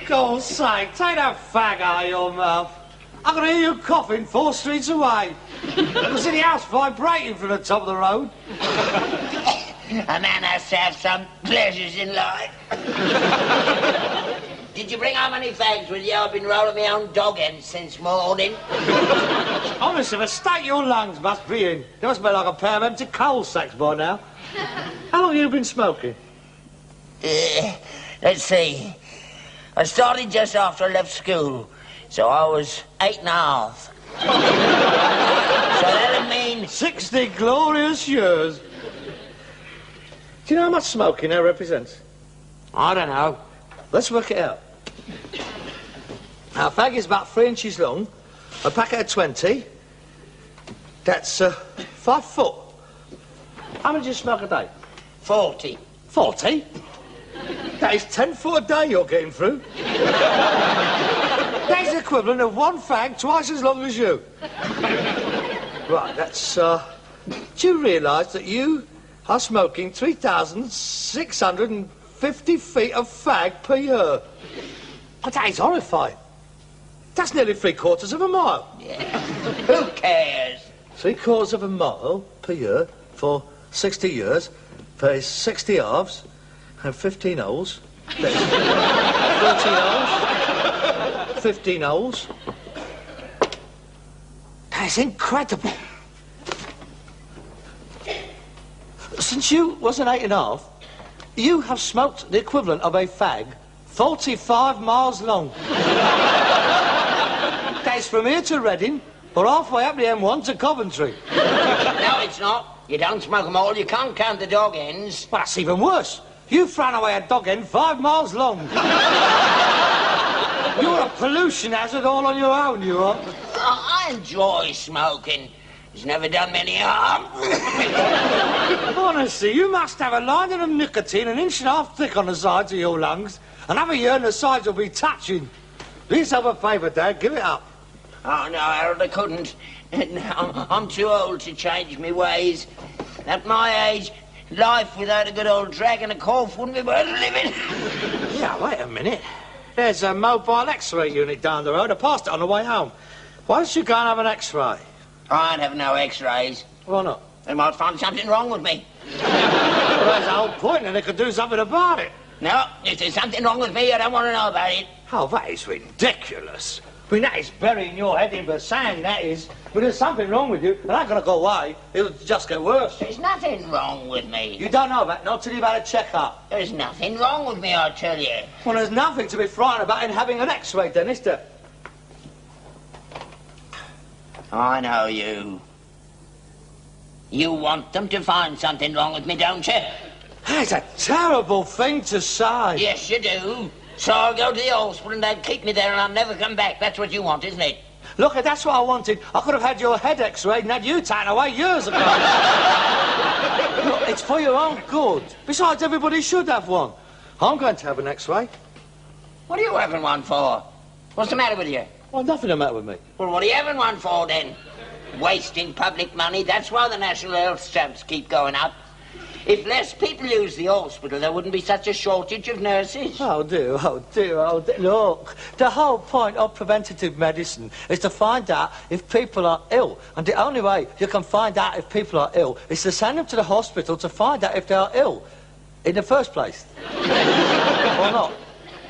God's sake, take that fag out of your mouth. I can hear you coughing 4 streets away. I can see the house vibrating from the top of the road. A man has to have some pleasures in life. Did you bring how many fags with you? I've been rolling my own dog ends since morning. Honestly, the state your lungs must be in. They must smell like a pair of empty coal sacks by now. How long have you been smoking? Let's see. I started just after I left school, so I was 8 and a half. So that'll mean 60 glorious years. Do you know how much smoking that represents? I don't know. Let's work it out. Now, a fag is about 3 inches long, a packet of 20. That's 5 foot. How many do you smoke a day? 40. 40? That is 10 foot a day you're getting through. That's the equivalent of 1 fag twice as long as you. Right, that's, do you realise that you are smoking 3,650 feet of fag per year? Oh, that is horrifying. That's nearly 3/4 of a mile. Yeah. Who cares? 3/4 of a mile per year for 60 years for 60 halves and 15 holes. That's 13 holes. 15 holes. That's incredible. Since you was an 8 and a half, you have smoked the equivalent of a fag 45 miles long. That's from here to Reading, or halfway up the M1 to Coventry. No, it's not. You don't smoke them all. You can't count the dog ends. Well, that's even worse. You've thrown away a dog end 5 miles long. You're a pollution hazard all on your own, you are. I enjoy smoking. It's never done me any harm. Honestly, you must have a lining of nicotine 1.5 inches thick on the sides of your lungs. Another year and the sides will be touching. Do yourself a favour, Dad. Give it up. Oh, no, Harold, I couldn't. I'm too old to change my ways. At my age, life without a good old drag and a cough wouldn't be worth living. Yeah, wait a minute. There's a mobile X-ray unit down the road. I passed it on the way home. Why don't you go and have an X-ray? I ain't having no X-rays. Why not? They might find something wrong with me. Well, that's the whole point, and they could do something about it. No, if there's something wrong with me, I don't want to know about it. Oh, that is ridiculous. I mean, that is burying your head in the sand, that is. But there's something wrong with you, it ain't going to go away. It'll just get worse. There's nothing wrong with me. You don't know that, not till you've had a check-up. There's nothing wrong with me, I tell you. Well, there's nothing to be frightened about in having an X-ray, then, is there? I know you. You want them to find something wrong with me, don't you? That's a terrible thing to say. Yes, you do. So I'll go to the hospital and they'll keep me there and I'll never come back. That's what you want, isn't it? Look, that's what I wanted. I could have had your head X-rayed and had you taken away years ago. Look, it's for your own good. Besides, everybody should have one. I'm going to have an X-ray. What are you having one for? What's the matter with you? Well, nothing the matter with me. Well, what are you having one for, then? Wasting public money. That's why the national health stamps keep going up. If less people use the hospital, there wouldn't be such a shortage of nurses. Oh, dear, oh, dear, oh, dear. Look, the whole point of preventative medicine is to find out if people are ill. And the only way you can find out if people are ill is to send them to the hospital to find out if they are ill in the first place. Or not.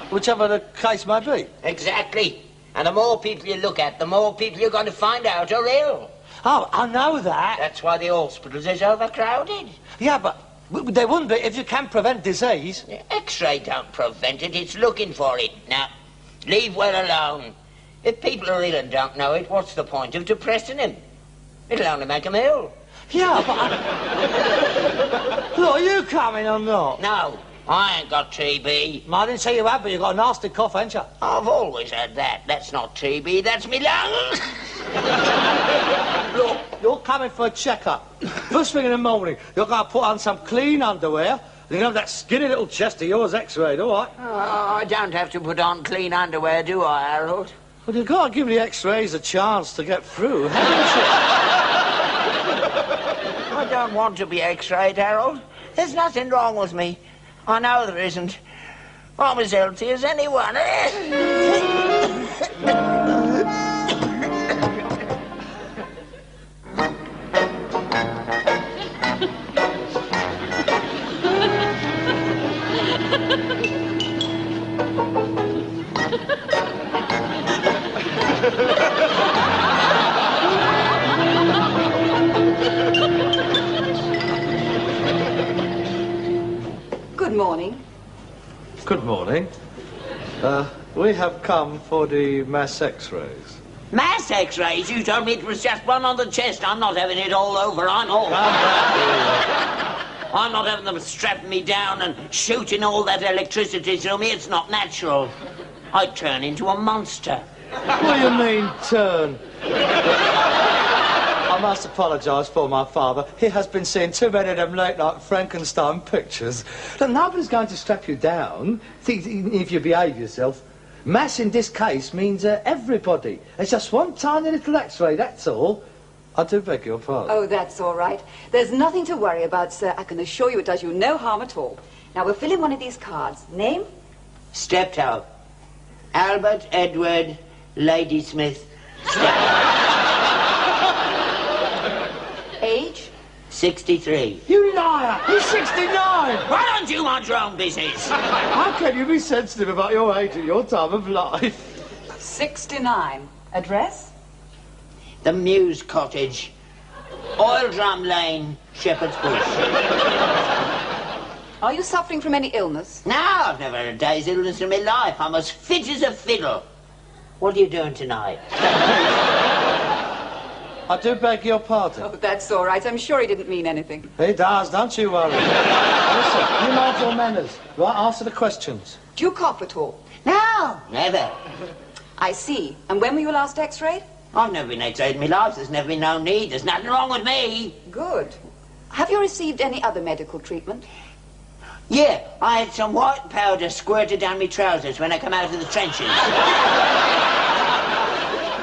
Whichever the case may be. Exactly. And the more people you look at, the more people you're going to find out are ill. Oh, I know that. That's why the hospitals is overcrowded. Yeah, but they wouldn't be if you can prevent disease. X-ray don't prevent it, it's looking for it. Now, leave well alone. If people are ill and don't know it, what's the point of depressing them? It'll only make them ill. Yeah, but... Look, are you coming or not? No, I ain't got TB. I didn't say you had, but you've got a nasty cough, haven't you? I've always had that. That's not TB, that's me lungs. Look, you're coming for a checkup. First thing in the morning, you're going to put on some clean underwear. You can have that skinny little chest of yours x-rayed, all right? I don't have to put on clean underwear, do I, Harold? Well, you've got to give the x-rays a chance to get through, haven't you? I don't want to be x-rayed, Harold. There's nothing wrong with me. I know there isn't. I'm as healthy as anyone. Good morning. Good morning. We have come for the mass x-rays. Mass x-rays? You told me it was just one on the chest. I'm not having it all over. I'm not having them strapping me down and shooting all that electricity through me. It's not natural. I'd turn into a monster. What do you mean, turn? I must apologise for my father. He has been seeing too many of them late-night Frankenstein pictures. Look, nobody's going to strap you down if you behave yourself. Mass in this case means everybody. It's just one tiny little x-ray, that's all. I do beg your pardon. Oh, that's all right. There's nothing to worry about, sir. I can assure you it does you no harm at all. Now, we'll fill in one of these cards. Name? Steptoe. Albert Edward Ladysmith Steptoe. Age? 63. You liar! He's 69! Why don't you mind your own business? How can you be sensitive about your age at your time of life? 69. Address? The Mews Cottage. Oil Drum Lane, Shepherd's Bush. Are you suffering from any illness? No, I've never had a day's illness in my life. I'm as fit as a fiddle. What are you doing tonight? I do beg your pardon. Oh, that's all right. I'm sure he didn't mean anything. He does, don't you worry. Listen, you mind your manners. Right, answer the questions. Do you cough at all? No, never. I see. And when were you last x-rayed? I've never been x-rayed in my life. There's never been no need. There's nothing wrong with me. Good. Have you received any other medical treatment? Yeah, I had some white powder squirted down my trousers when I come out of the trenches.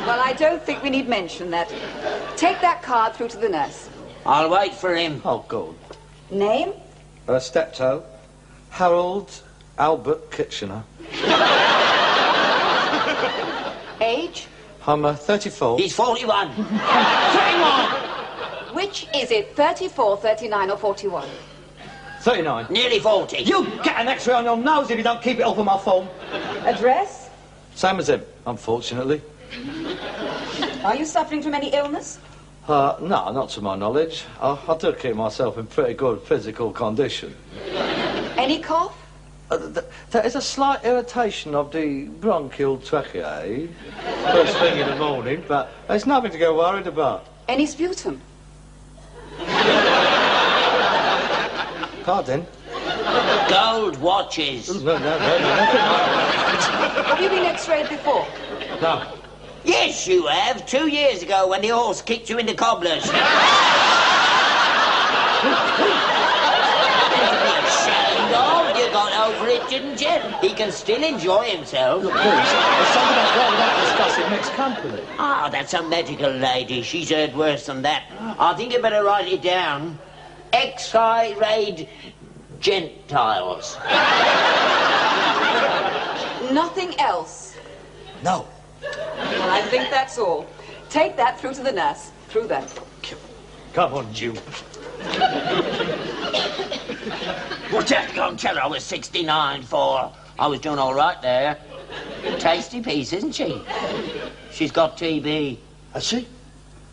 Well, I don't think we need mention that. Take that card through to the nurse. I'll wait for him. Oh, good. Name? Steptoe. Harold Albert Kitchener. Age? I'm 34. He's 41. 31! Which is it, 34, 39 or 41? 39. Nearly 40. You get an x-ray on your nose if you don't keep it off of my phone. Address? Same as him, unfortunately. Are you suffering from any illness? No, not to my knowledge. I do keep myself in pretty good physical condition. Any cough? There is a slight irritation of the bronchial tracheae first thing in the morning, but there's nothing to get worried about. Any sputum? Pardon? Gold watches. No. Have you been x-rayed before? No. Yes, you have. 2 years ago when the horse kicked you in the cobblers. Ashamed of? You got over it, didn't you? He can still enjoy himself. Look, please, there's something I'd rather not discuss in mixed company. Ah, that's a medical lady. She's heard worse than that. I think you better write it down. X-rayed Gentiles. Nothing else? No. Well, I think that's all. Take that through to the nurse. Through there. Come on, Jew. What's that? Go and tell her I was 69 for. I was doing all right there. Tasty piece, isn't she? She's got TB. Has she?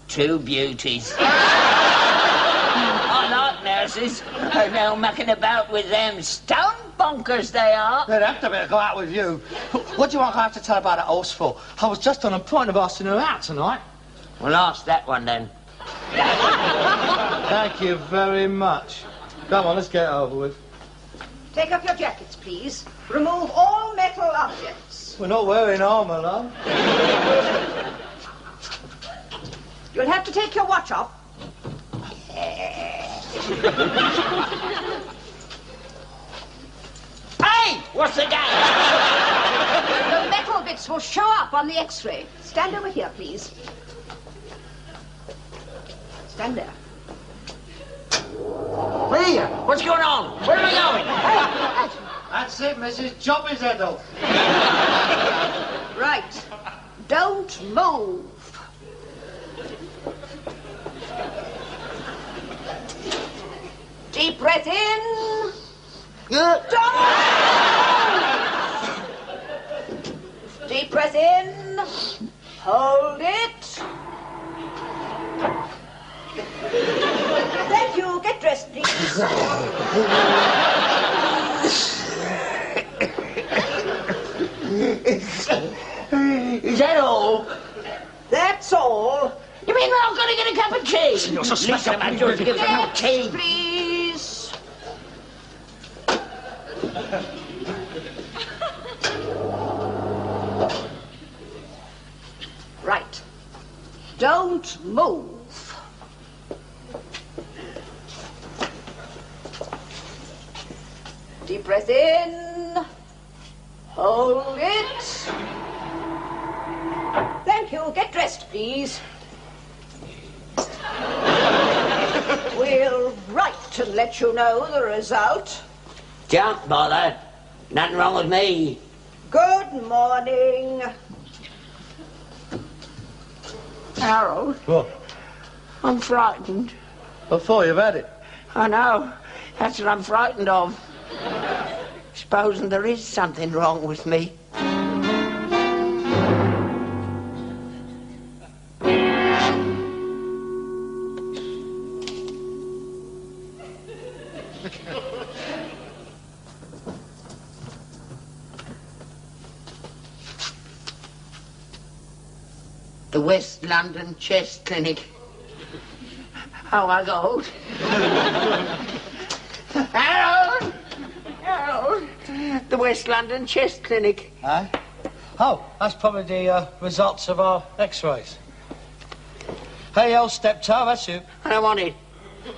2 beauties. I like nurses. No mucking about with them. Stone bonkers they are. They'd have to go out with you. What do you want I have to tell about that horse for? I was just on the point of asking her out tonight. Well, ask that one then. Thank you very much. Come on, let's get it over with. Take up your jackets, please. Remove all metal objects. We're not wearing armour, love. You'll have to take your watch off. Hey! What's the game? The metal bits will show up on the X-ray. Stand over here, please. Stand there. Here, what's going on? Where am I going? That's it, Mrs. Chop his head off. Right. Don't move. Deep breath in. Don't. Deep breath in. Hold it. Thank you. Get dressed, please. Is that all? That's all. You mean we're not going to get a cup of tea? You're so Listen, man, you're to give them no tea. Please. Right. Don't move. Deep breath in. Hold it. Thank you. Get dressed, please. We'll write and let you know the result. Don't bother. Nothing wrong with me. Good morning. Harold, What? I'm frightened. Before you've had it. I know. That's what I'm frightened of. Supposing there is something wrong with me. The West London Chest Clinic. Oh, my God. Harold! Harold! The West London Chest Clinic. Eh? Oh, that's probably the results of our x-rays. Hey, old Steptoe, that's you. I don't want it.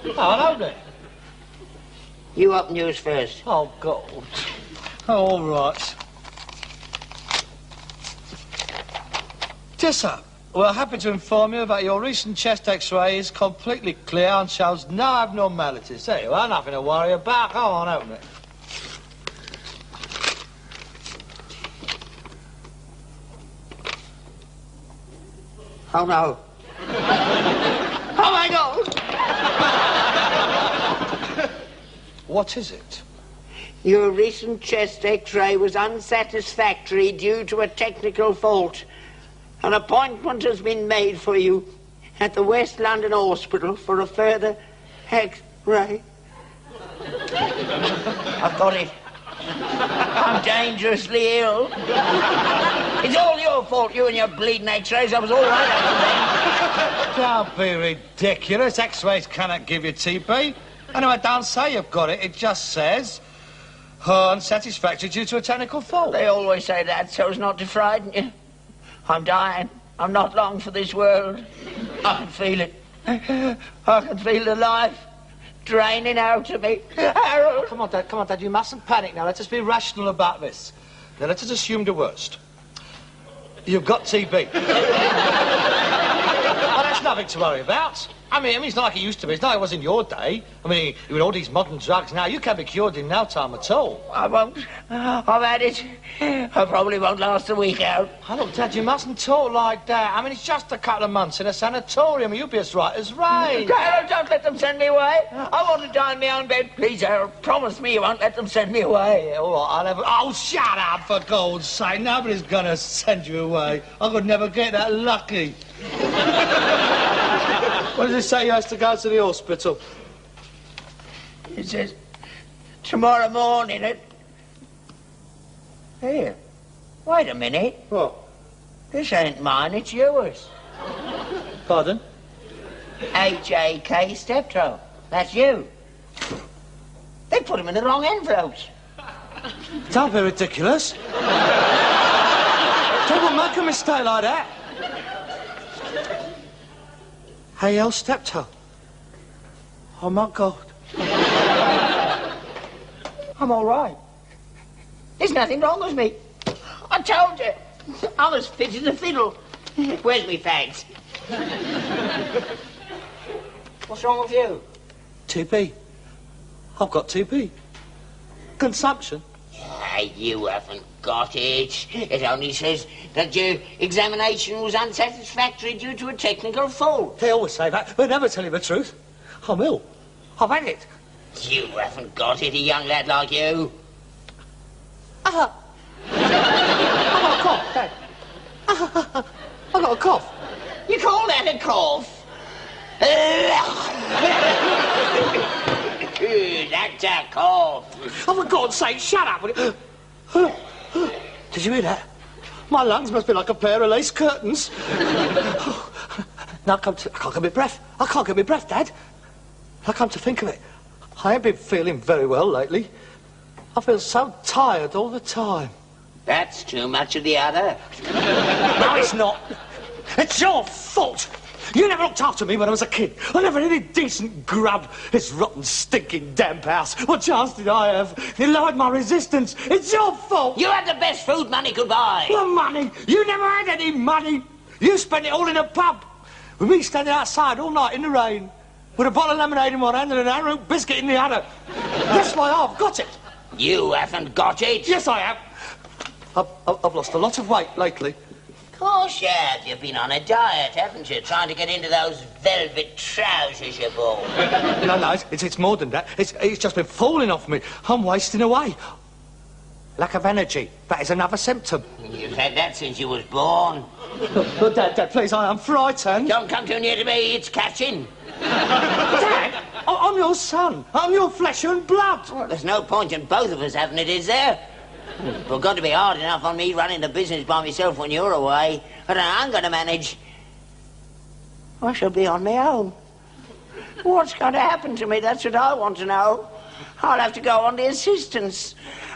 Oh, hello there. You open yours first. Oh, God. Oh, all right. Yes, sir. We're happy to inform you that your recent chest x-ray is completely clear and shows no abnormalities. There you are, nothing to worry about. Go on, open it. Oh, no. Oh, my God! What is it? Your recent chest x-ray was unsatisfactory due to a technical fault. An appointment has been made for you at the West London Hospital for a further x-ray. I've got it. I'm dangerously ill. It's all your fault, you and your bleeding x-rays. I was all right up Don't be ridiculous. X-rays cannot give you TB. Anyway, don't say you've got it. It just says unsatisfactory due to a technical fault. They always say that so as not to frighten you. I'm dying. I'm not long for this world. I can feel it. I can feel the life draining out of me. Harold! Come on, Dad, you mustn't panic now. Let us be rational about this. Now, let us assume the worst. You've got TB. Oh, nothing to worry about. I mean, it's not like it used to be. It's not like it was in your day. I mean, with all these modern drugs now, you can't be cured in no time at all. I won't. I've had it. I probably won't last a week out. Oh, look, Dad, you mustn't talk like that. I mean, it's just a couple of months in a sanatorium. You'll be as right as rain. Harold, don't let them send me away. I want to die in my own bed. Please, Harold, promise me you won't let them send me away. Yeah, all right, I'll have... Oh, shut up, for God's sake. Nobody's going to send you away. I could never get that lucky. What does it say you has to go to the hospital? It says, tomorrow morning at... Here, wait a minute. What? This ain't mine, it's yours. Pardon? H.A.K. Steptoe. That's you. They put him in the wrong envelopes. Don't be ridiculous. Don't make a mistake like that. Hey, El Steptoe. Oh, my God. I'm all right. There's nothing wrong with me. I told you. I'm as fit as a fiddle. Where's me fags? What's wrong with you? TB. I've got TB. Consumption. You haven't got it. It only says that your examination was unsatisfactory due to a technical fault. They always say that. They never tell you the truth. I'm ill. I've had it. You haven't got it, a young lad like you. I've got a cough, Dad. I've got a cough. You call that a cough? That's a cough. Oh, for God's sake, shut up. Did you hear that? My lungs must be like a pair of lace curtains. Now I can't get my breath. I can't get my breath, Dad. I come to think of it, I ain't been feeling very well lately. I feel so tired all the time. That's too much of the other. No, it's not. It's your fault. You never looked after me when I was a kid. I never had any decent grub. This rotten, stinking damp house. What chance did I have? You lowered my resistance. It's your fault. You had the best food money could buy. The money? You never had any money. You spent it all in a pub. With me standing outside all night in the rain. With a bottle of lemonade in one hand and an arrowroot biscuit in the other. That's why I've got it. You haven't got it. Yes, I have. I've lost a lot of weight lately. Of course you have. You've been on a diet, haven't you? Trying to get into those velvet trousers you bought. No, it's more than that. It's just been falling off me. I'm wasting away. Lack of energy. That is another symptom. You've had that since you was born. Look, Dad, please, I am frightened. Don't come too near to me. It's catching. Dad, I'm your son. I'm your flesh and blood. Well, there's no point in both of us having it, is there? Well, got to be hard enough on me running the business by myself when you're away. But I'm going to manage. I shall be on my own. What's going to happen to me? That's what I want to know. I'll have to go on the assistance.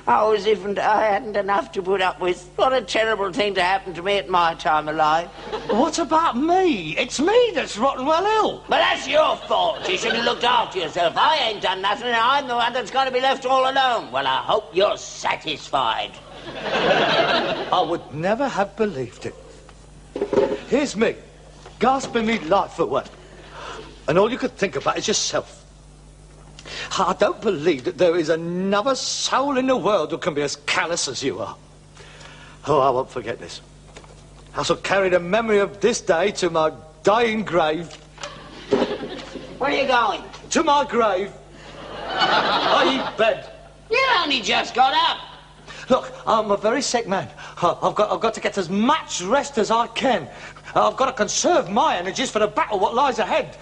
Oh, as if I hadn't enough to put up with. What a terrible thing to happen to me at my time of life. What about me? It's me that's rotten well ill. But that's your fault. You should have looked after yourself. I ain't done nothing, and I'm the one that's going to be left all alone. Well, I hope you're satisfied. I would never have believed it. Here's me, gasping me life away. And all you could think about is yourself. I don't believe that there is another soul in the world who can be as callous as you are. Oh, I won't forget this. I shall carry the memory of this day to my dying grave. Where are you going? To my grave. I eat bed. You only just got up. Look, I'm a very sick man. I've got to get as much rest as I can. I've got to conserve my energies for the battle what lies ahead.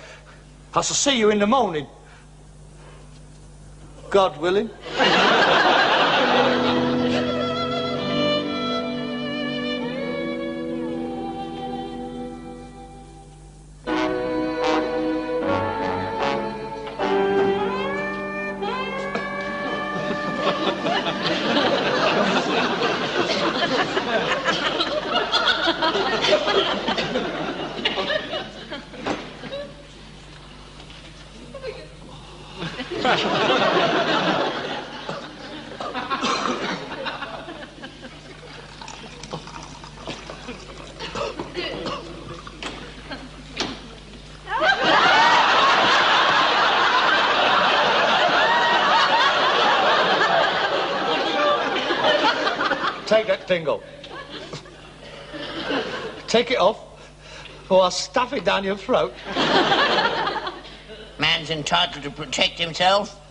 I shall see you in the morning. God willing. take that dingle. Take it off, or I'll stuff it down your throat. Man's entitled to protect himself.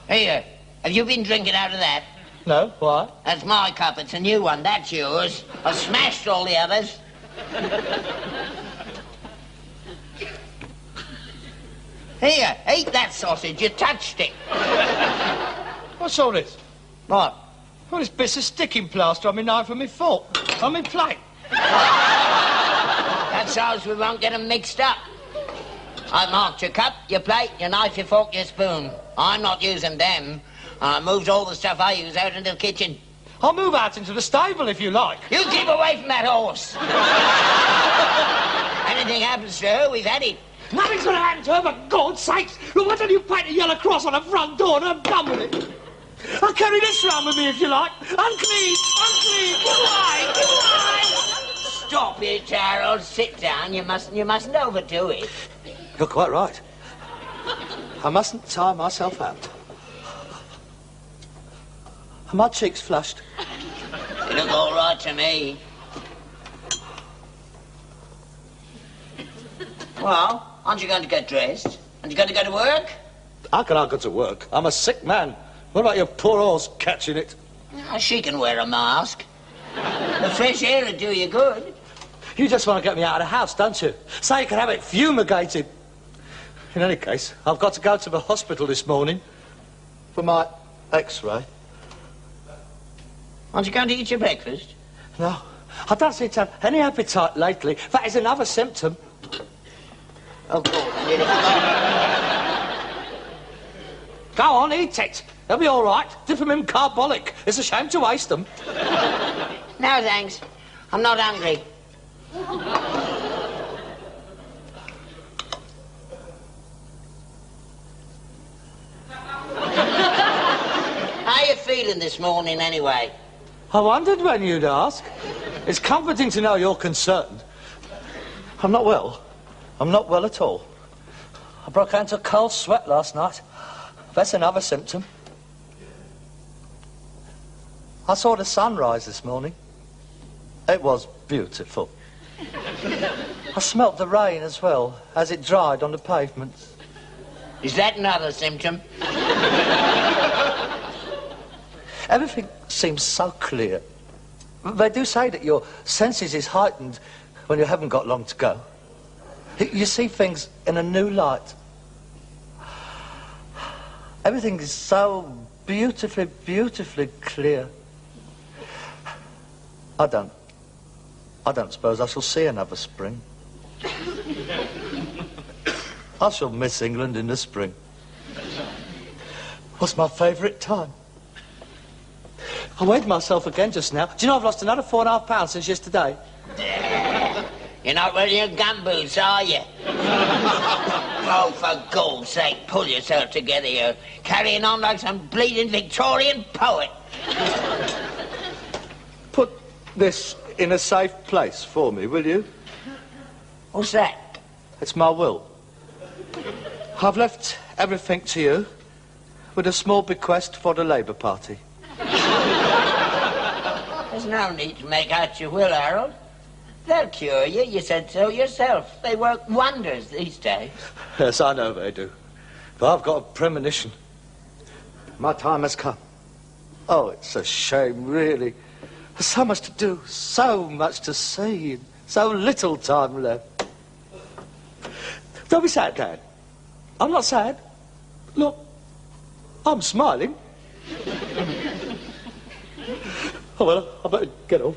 Here, have you been drinking out of that? No, why? That's my cup. It's a new one. That's yours. I smashed all the others. Here, eat that sausage. You touched it. What's all this? What? Well, this bit's of sticking plaster on my knife and my fork. On my plate. That's so we won't get them mixed up. I marked your cup, your plate, your knife, your fork, your spoon. I'm not using them. I moved all the stuff I use out into the kitchen. I'll move out into the stable if you like. You keep away from that horse. Anything happens to her, we've had it. Nothing's going to happen to her, for God's sakes. Well, why don't you paint a yellow cross on the front door and I'm done with it? I'll carry this round with me if you like. Unclean, unclean, get away, get away. Stop it, Harold. Sit down. You mustn't overdo it. You're quite right. I mustn't tire myself out. Are my cheeks flushed? They look all right to me. Well, aren't you going to get dressed? Aren't you going to go to work? How can I go to work? I'm a sick man. What about your poor horse catching it? Oh, she can wear a mask. The fresh air will do you good. You just want to get me out of the house, don't you? So you can have it fumigated. In any case, I've got to go to the hospital this morning for my X-ray. Aren't you going to eat your breakfast? No, I don't seem to have any appetite lately. That is another symptom. Of course. Go on, eat it. They'll be all right. Dip them in carbolic. It's a shame to waste them. No, thanks. I'm not hungry. How you feeling this morning, anyway? I wondered when you'd ask. It's comforting to know you're concerned. I'm not well. I'm not well at all. I broke out into a cold sweat last night. That's another symptom. I saw the sunrise this morning. It was beautiful. I smelt the rain as well, as it dried on the pavements. Is that another symptom? Everything seems so clear. They do say that your senses is heightened when you haven't got long to go. You see things in a new light. Everything is so beautifully, beautifully clear. I don't suppose I shall see another spring. I shall miss England in the spring. What's my favourite time? I weighed myself again just now. Do you know I've lost another 4.5 pounds since yesterday? You're not wearing your gumboots, are you? Oh, for God's sake, pull yourself together. You're carrying on like some bleeding Victorian poet. Put this in a safe place for me, will you? What's that? It's my will. I've left everything to you, with a small bequest for the Labour Party. There's no need to make out your will, Harold. They'll cure you. You said so yourself. They work wonders these days. Yes, I know they do. But I've got a premonition. My time has come. Oh, it's a shame, really. There's so much to do, so much to see, and so little time left. Don't be sad, Dad. I'm not sad. Look, I'm smiling. Oh, well, I better get off.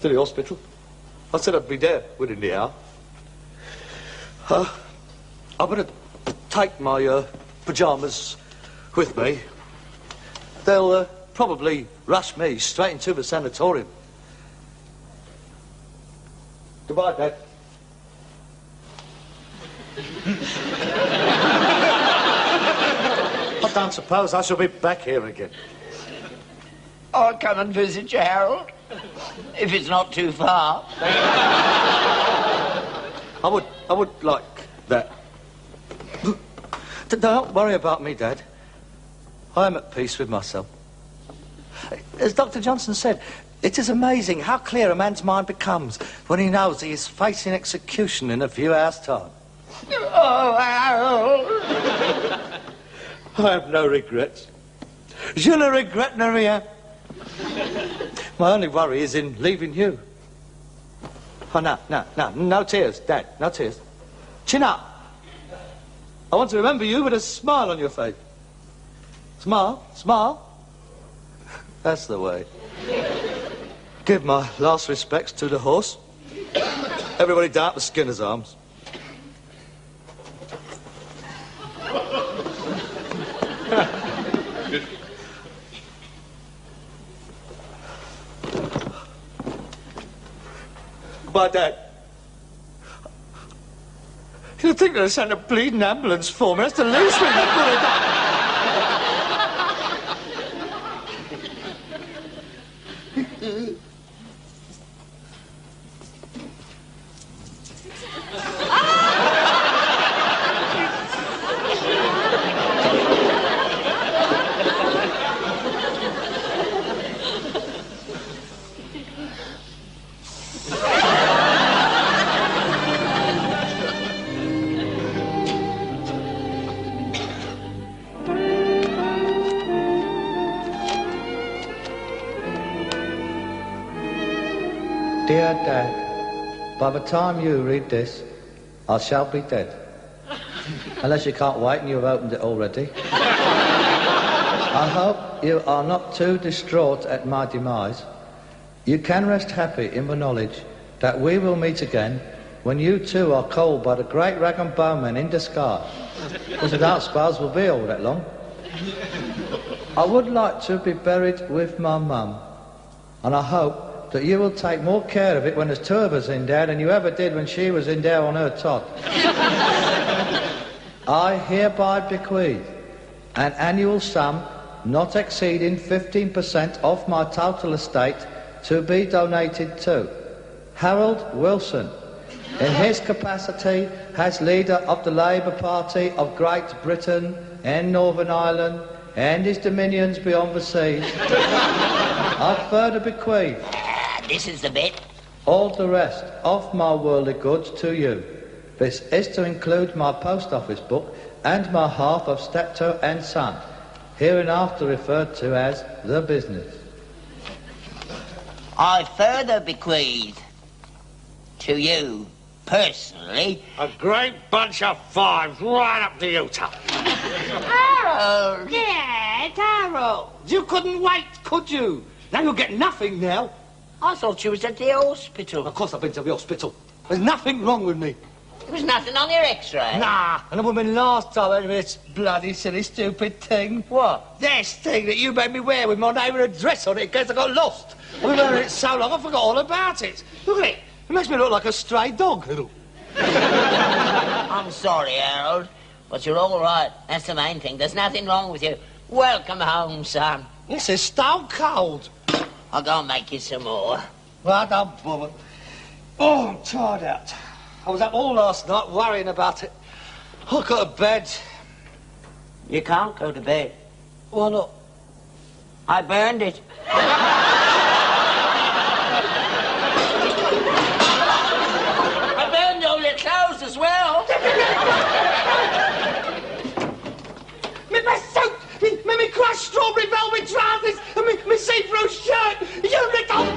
To the hospital. I said I'd be there within the hour. I better take my pyjamas with me. They'll probably rush me straight into the sanatorium. Goodbye, Dad. I don't suppose I shall be back here again. I'll come and visit you, Harold. If it's not too far. I would like that. Don't worry about me, Dad. I am at peace with myself. As Dr. Johnson said, it is amazing how clear a man's mind becomes when he knows he is facing execution in a few hours' time. Oh, I have no regrets. Je ne regrette rien. My only worry is in leaving you. Oh, no tears, Dad, no tears. Chin up. I want to remember you with a smile on your face. Smile. That's the way. Give my last respects to the horse. Everybody down to Skinner's Arms. Goodbye, Dad. You think they'll send a bleeding ambulance for me? That's the least thing they could have done. Dear Dad, by the time you read this, I shall be dead. Unless you can't wait and you've opened it already. I hope you are not too distraught at my demise. You can rest happy in the knowledge that we will meet again when you too are called by the great rag and bone men in disguise, which I don't suppose will be all that long. I would like to be buried with my mum, and I hope that you will take more care of it when there's two of us in there than you ever did when she was in there on her tot. I hereby bequeath an annual sum not exceeding 15% of my total estate to be donated to Harold Wilson in his capacity as leader of the Labour Party of Great Britain and Northern Ireland and his dominions beyond the seas. I further bequeath This is the bit. all the rest of my worldly goods to you. This is to include my post office book and my half of Steptoe and Son, hereinafter referred to as the business. I further bequeath to you, personally, A great bunch of fives right up to you, Tuck. Harold! Yeah, Harold. You couldn't wait, could you? Now you'll get nothing now. I thought you was at the hospital. Of course I've been to the hospital. There's nothing wrong with me. There was nothing on your x-ray. Nah, and the woman last time I this bloody silly stupid thing. What? This thing that you made me wear with my name and address on it in case I got lost. I've been wearing it so long I forgot all about it. Look at it. It makes me look like a stray dog. I'm sorry, Harold, but you're all right. That's the main thing. There's nothing wrong with you. Welcome home, son. This is stone cold. I'll go and make you some more. Well, don't bother. Oh, I'm tired out. I was up all last night worrying about it. I got to bed. You can't go to bed. Why not? I burned it. I burned all your clothes as well. My suit, me crushed strawberry velvet trousers, and me see-through shirt. You little